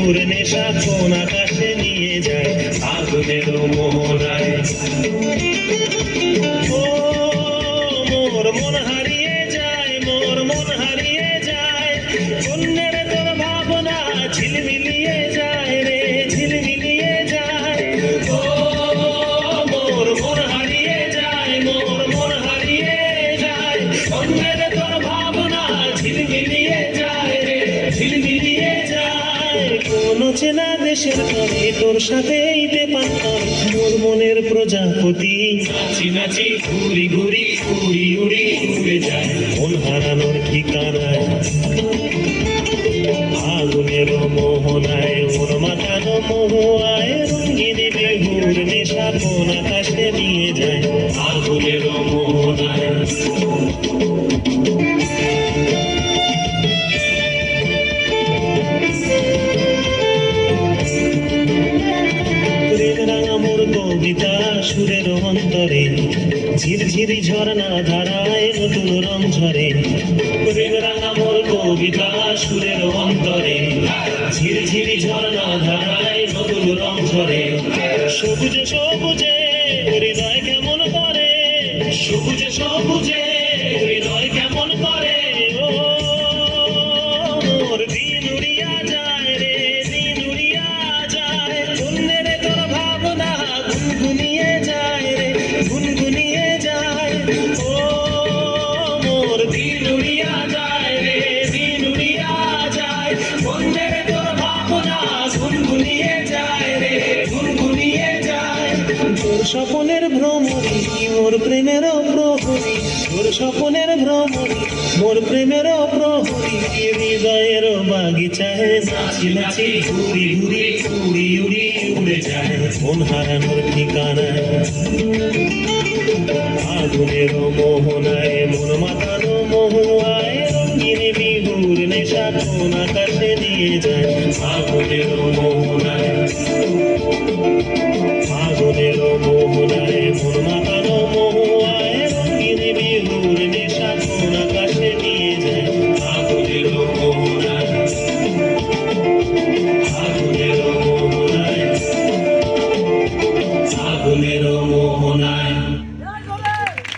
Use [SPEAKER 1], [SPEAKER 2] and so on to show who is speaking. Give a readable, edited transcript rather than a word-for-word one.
[SPEAKER 1] বিহুর নেশা কোন আকাশে নিয়ে যায় আগুনের মোহনায়। ও মোর মন হারিয়ে যায়, মোর মন হারিয়ে যায়, অন্যের তোর ভাবনা ঝিলমিলিয়ে যায় রে, ঝিলমিলিয়ে যায়। ও মোর মন হারিয়ে যায়, মোর মন হারিয়ে যায়, অন্যের তোর ভাবনা ঝিলমিলিয়ে যায় রে, ঝিলমিলিয়ে যায়। কোন চেনা দেশের তরে তোর সাথে ঈদে পান্তাম মোর মনের প্রজাপতি, নাচি নাচি ঘুরি ঘুরি উড়ি উড়ি উড়ে যায় মন হারানোর ঠিকানায়। আগুনের মোহনায় ওর মাথানো মোহায় রঙিনী বিহুর নেশা কোন আকাশে নিয়ে যায় আগুনের মোহনায়। কবিতা সুরের অন্তরে ঝিরঝিরি ঝর্ণা ধারায় নতুন রং ঝরে, প্রেম রাঙা মোর কবিতা সুরের অন্তরে ঝিরঝিরি ঝর্ণা ধারায় নতুন রং ঝরে। সবুজে সবুজে হৃদয় কেমন করে, সবুজে সবুজে হৃদয় কেমন করে। ও মোর দিন উড়িয়া যায় রে, দিন উড়িয়া যায়, অন্যের তোর ভাবনা গুনগুনিয়ে যায় রে, গুনগুনিয়ে যায়। ও মোর দিন উড়িয়া যায় রে, দিন উড়িয়া যায়, অন্যের তোর ভাবনা গুনগুনিয়ে যায় রে, গুনগুনিয়ে যায়। তোর স্বপনের ভ্রমণী মোর প্রেমের প্রহরী, তোর স্বপনের ভ্রমণী মোর প্রেমের প্রহরী, হৃদয়ের বাগিচায় নাচি নাচি ঘুরি ঘুরি উড়ি উড়ি উড়ে যায় মন হারানোর ঠিকানায়। আগুনের মোহনায় মন মাতানো মোহায় রঙিন বিহুর নেশা কোন আকাশে নিয়ে যায় আগুনের মোহনায়। আগুনের মোহনায় মন মাতানো মোহায় রঙিন বিহুর নেশা কোন আকাশে নিয়ে যায় আগুনের মোহনায়। আগুনের মোহনায়, আগুনের মোহনায়।